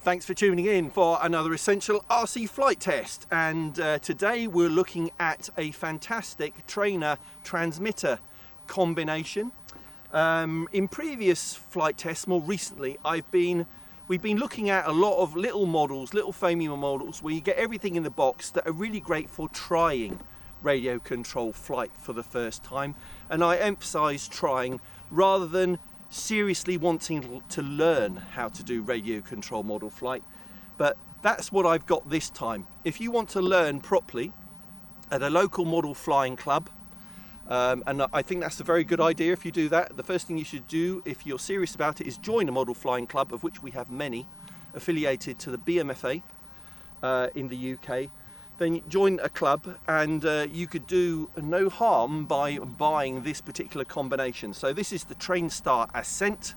Thanks for tuning in for another essential RC flight test, and today we're looking at a fantastic trainer transmitter combination. In previous flight tests, more recently, we've been looking at a lot of little models, little foamy models, where you get everything in the box that are really great for trying radio control flight for the first time. And I emphasize trying rather than seriously wanting to learn how to do radio control model flight. But that's what I've got this time. If you want to learn properly at a local model flying club, and I think that's a very good idea if you do that, the first thing you should do if you're serious about it is join a model flying club, of which we have many affiliated to the BMFA in the UK. Then join a club, and you could do no harm by buying this particular combination. So this is the Trainstar Ascent.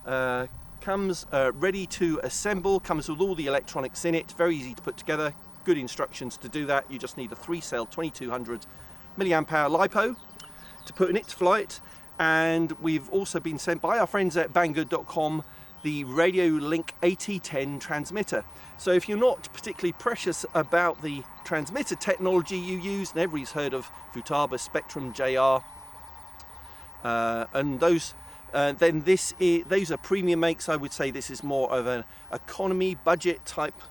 Comes ready to assemble, comes with all the electronics in it, very easy to put together, good instructions to do that. You just need a 3-cell 2200 milliamp hour LiPo to put in it to fly it. And we've also been sent by our friends at Banggood.com the Radiolink AT10 transmitter. So if you're not particularly precious about the transmitter technology you use, and everybody's heard of Futaba, Spectrum, JR, and those, then those are premium makes. I would say this is more of an economy budget type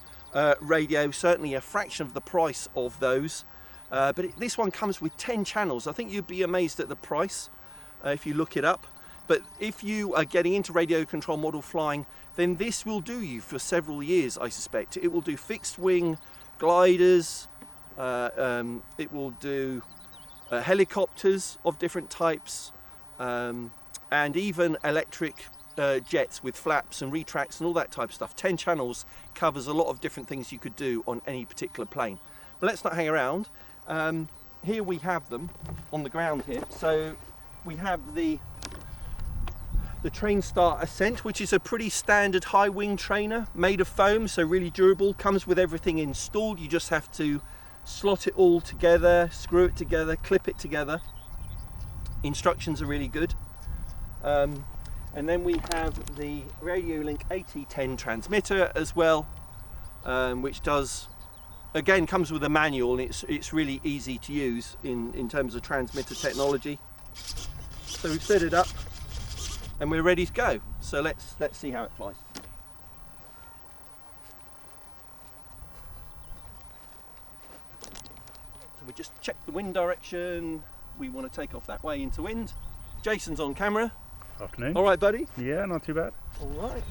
radio, certainly a fraction of the price of those. But this one comes with 10 channels. I think you'd be amazed at the price if you look it up. But if you are getting into radio control model flying, then this will do you for several years, I suspect. It will do fixed wing gliders, it will do helicopters of different types, and even electric jets with flaps and retracts and all that type of stuff. 10 channels covers a lot of different things you could do on any particular plane. But let's not hang around. Here we have them on the ground here. So we have the Trainstar Ascent, which is a pretty standard high wing trainer made of foam, so really durable, comes with everything installed. You just have to slot it all together, screw it together, clip it together. Instructions are really good. And then we have the Radiolink AT10 transmitter as well, which does, again, comes with a manual, and it's really easy to use in terms of transmitter technology. So we've set it up and we're ready to go. So let's see how it flies. So we just check the wind direction. We want to take off that way into wind. Jason's on camera. Afternoon. All right, buddy? Yeah, not too bad. All right.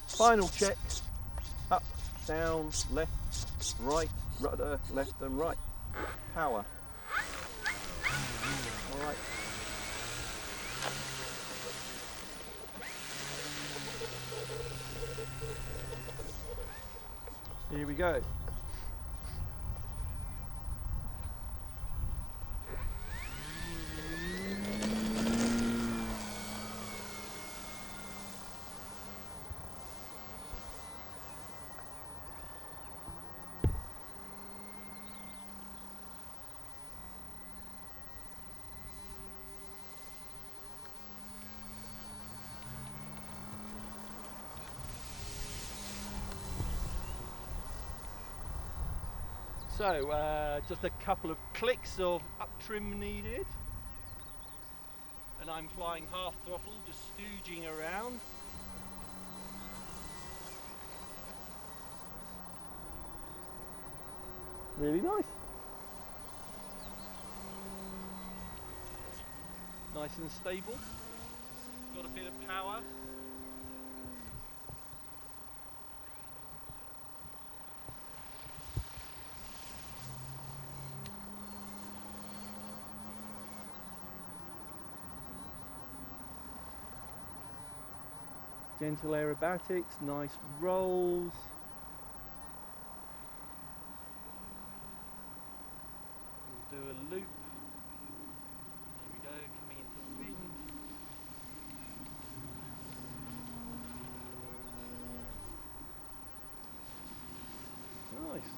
Final check. Up, down, left, right, rudder, left and right. Power. All right. Here we go. So just a couple of clicks of up trim needed, and I'm flying half throttle, just stooging around. Really nice. Nice and stable. Got a bit of power. Gentle aerobatics, nice rolls. We'll do a loop. Here we go, coming into wind. Nice.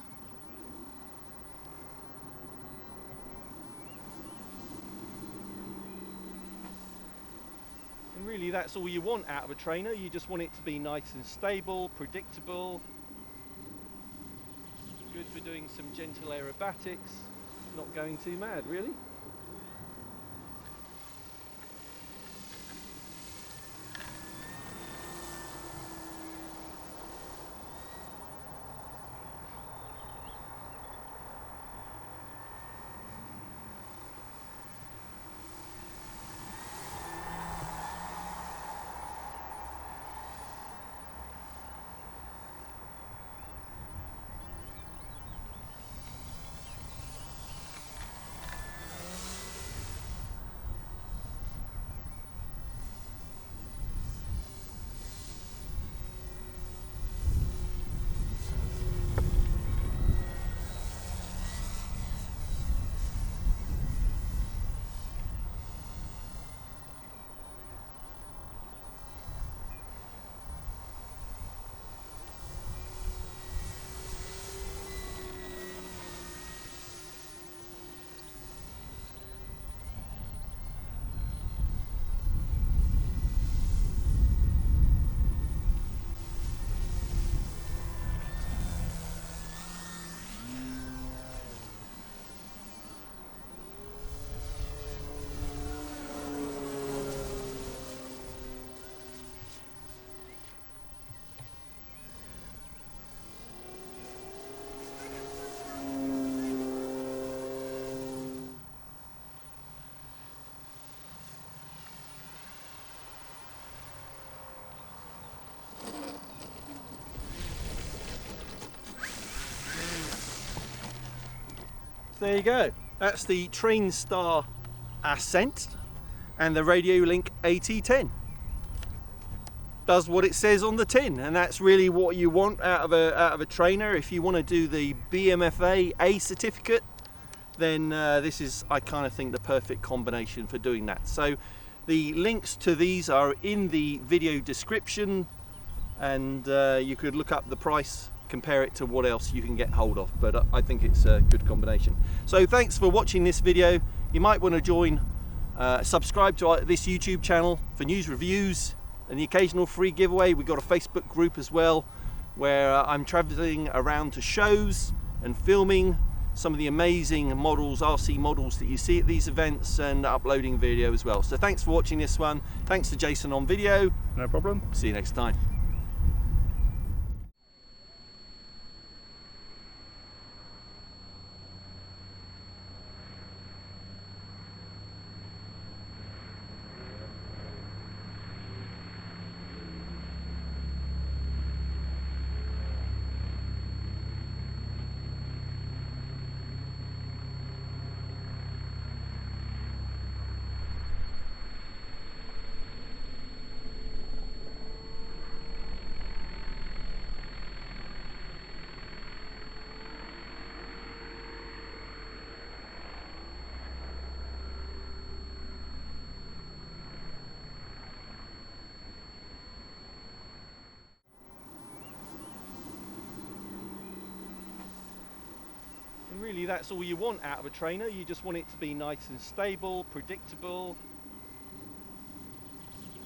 Really, that's all you want out of a trainer. You just want it to be nice and stable, predictable, good for doing some gentle aerobatics, not going too mad, really. There you go. That's the Trainstar Ascent and the Radiolink AT10. Does what it says on the tin, and that's really what you want out of a trainer. If you want to do the BMFA A certificate, then this is, I kind of think, the perfect combination for doing that. So the links to these are in the video description, and you could look up the price, compare it to what else you can get hold of, but I think it's a good combination. So thanks for watching this video. You might want to join, subscribe to this YouTube channel for news, reviews and the occasional free giveaway. We've got a Facebook group as well, where I'm traveling around to shows and filming some of the amazing models, RC models that you see at these events, and uploading video as well. So thanks for watching this one. Thanks to Jason on video. No problem. See you next time. And really, that's all you want out of a trainer. You just want it to be nice and stable, predictable,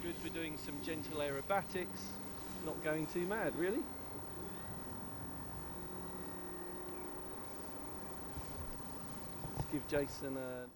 good for doing some gentle aerobatics, not going too mad, really. Let's give Jason a